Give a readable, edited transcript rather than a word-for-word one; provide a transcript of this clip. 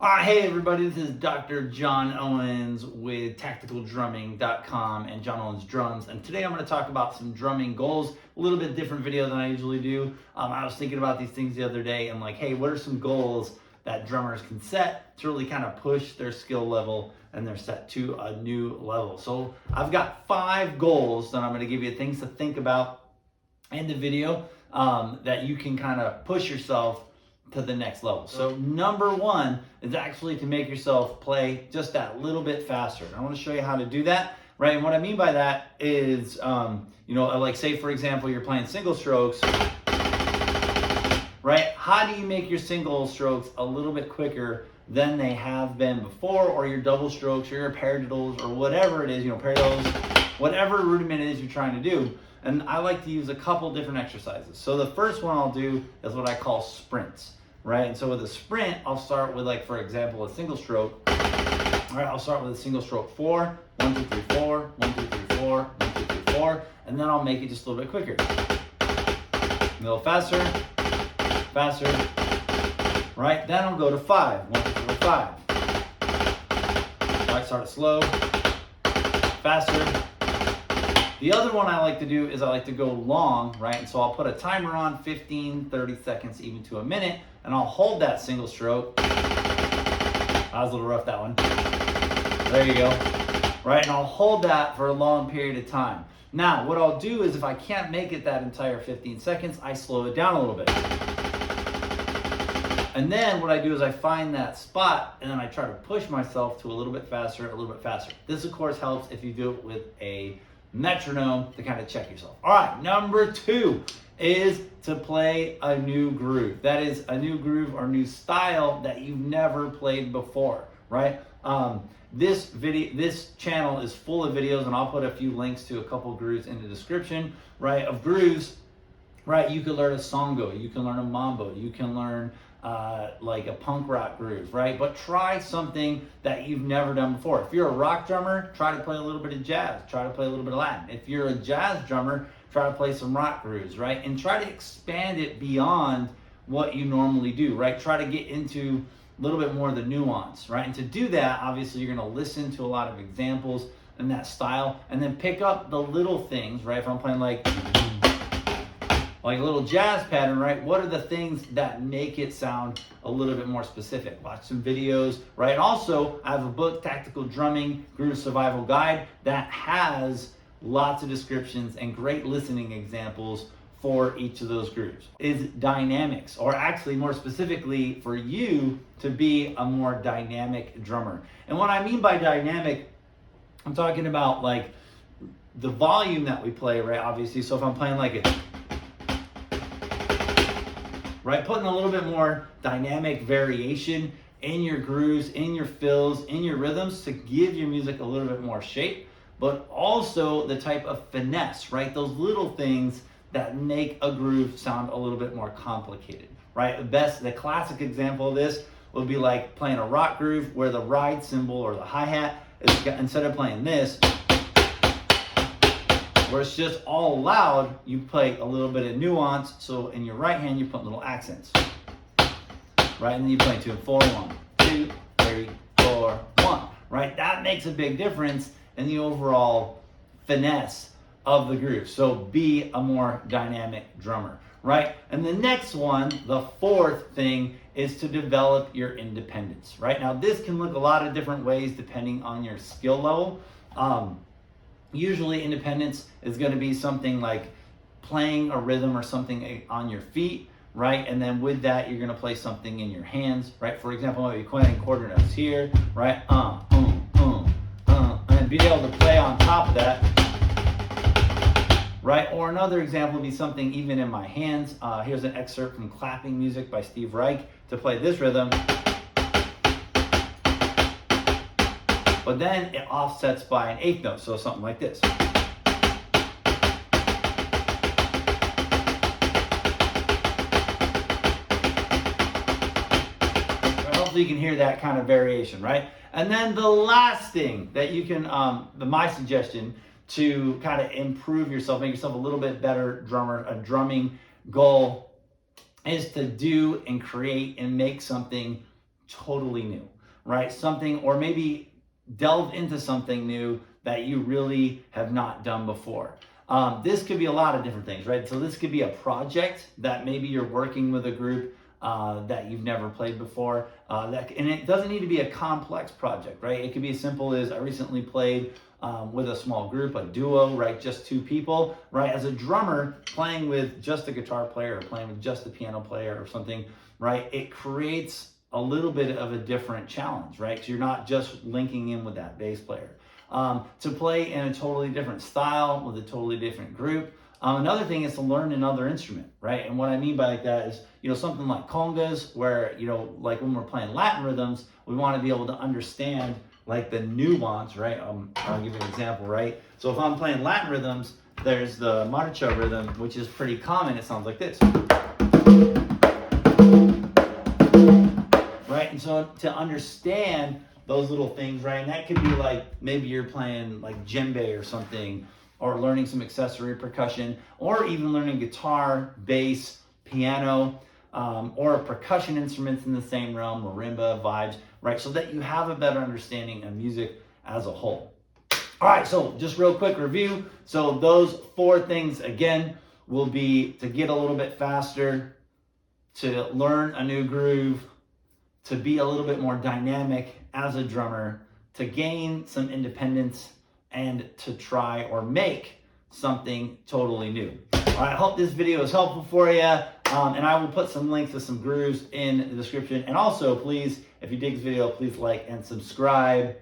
Hey everybody, this is Dr. John Owens with tacticaldrumming.com and John Owens Drums, and today I'm going to talk about some drumming goals. A little bit different video than I usually do. I was thinking about these things the other day and like, hey, what are some goals that drummers can set to really kind of push their skill level and their set to a new level? So I've got 5 goals that I'm going to give you, things to think about in the video that you can kind of push yourself to the next level. So number 1 is actually to make yourself play just that little bit faster. I want to show you how to do that, right? And what I mean by that is, like say for example, you're playing single strokes, right? How do you make your single strokes a little bit quicker than they have been before, or your double strokes, or your paradiddles, or whatever it is, paradiddles, whatever rudiment it is you're trying to do. And I like to use a couple different exercises. So the first one I'll do is what I call sprints, right? And so with a sprint, I'll start with, like, for example, a single stroke. All right, I'll start with a single stroke 4, 1, 2, 3, 4, 1, 2, 3, 4, 1, 2, 3, 4, and then I'll make it just a little bit quicker. A little faster, faster, right? Then I'll go to 5, 1, 2, 3, 5. All right, start it slow, faster. The other one I like to do is I like to go long, right? And so I'll put a timer on 15, 30 seconds, even to a minute, and I'll hold that single stroke. That was a little rough, that one. There you go. Right, and I'll hold that for a long period of time. Now, what I'll do is if I can't make it that entire 15 seconds, I slow it down a little bit. And then what I do is I find that spot and then I try to push myself to a little bit faster, a little bit faster. This, of course, helps if you do it with a metronome to kind of check yourself. All right, number 2 is to play a new groove. That is a new groove or new style that you've never played before, right? This channel is full of videos, and I'll put a few links to a couple grooves in the description, right? Of grooves, right? You can learn a songo, you can learn a mambo, you can learn like a punk rock groove, right? But try something that you've never done before. If you're a rock drummer, try to play a little bit of jazz, try to play a little bit of Latin. If you're a jazz drummer, try to play some rock grooves, right? And try to expand it beyond what you normally do, right? Try to get into a little bit more of the nuance, right? And to do that, obviously, you're going to listen to a lot of examples in that style, and then pick up the little things, right? If I'm playing like a little jazz pattern, right? What are the things that make it sound a little bit more specific? Watch some videos, right? And also, I have a book, Tactical Drumming Groove Survival Guide, that has lots of descriptions and great listening examples for each of those grooves. Is dynamics, or actually more specifically for you to be a more dynamic drummer. And what I mean by dynamic, I'm talking about like the volume that we play, right? Obviously, so if I'm playing like a right, putting a little bit more dynamic variation in your grooves, in your fills, in your rhythms to give your music a little bit more shape, but also the type of finesse, right? Those little things that make a groove sound a little bit more complicated, right? The classic example of this would be like playing a rock groove where the ride cymbal or the hi-hat is, instead of playing this, where it's just all loud, you play a little bit of nuance. So in your right hand, you put little accents, right? And then you play 2 and 4, 1, 2, 3, 4, 1, right? That makes a big difference in the overall finesse of the groove. So be a more dynamic drummer, right? And the next one, the 4th thing, is to develop your independence, right? Now, this can look a lot of different ways depending on your skill level. Usually independence is going to be something like playing a rhythm or something on your feet, right? And then with that, you're going to play something in your hands, right? For example, I might be playing quarter notes here, right? And be able to play on top of that, right? Or another example would be something even in my hands. Here's an excerpt from Clapping Music by Steve Reich to play this rhythm. But then it offsets by an 8th note, so something like this. Hopefully you can hear that kind of variation, right? And then the last thing that you can, my suggestion to kind of improve yourself, make yourself a little bit better drummer, a drumming goal is to do and create and make something totally new. right? Something, or maybe delve into something new that you really have not done before. This could be a lot of different things, right? So this could be a project that maybe you're working with a group that you've never played before. And it doesn't need to be a complex project, right? It could be as simple as I recently played with a small group, a duo, right? Just two people, right? As a drummer, playing with just a guitar player or playing with just a piano player or something, right? It creates a little bit of a different challenge, right? Because you're not just linking in with that bass player. To play in a totally different style with a totally different group. Another thing is to learn another instrument, right? And what I mean by that is, something like congas, where, like when we're playing Latin rhythms, we want to be able to understand like the nuance, right? I'll give you an example, right? So if I'm playing Latin rhythms, there's the marcha rhythm, which is pretty common. It sounds like this. Right? And so to understand those little things, right? And that could be like, maybe you're playing like djembe or something, or learning some accessory percussion, or even learning guitar, bass, piano, or percussion instruments in the same realm, marimba, vibes, right? So that you have a better understanding of music as a whole. All right, so just real quick review. So those 4 things, again, will be to get a little bit faster, to learn a new groove, to be a little bit more dynamic as a drummer, to gain some independence, and to try or make something totally new. All right, I hope this video is helpful for you. And I will put some links to some grooves in the description. And also, please, if you dig this video, please like and subscribe.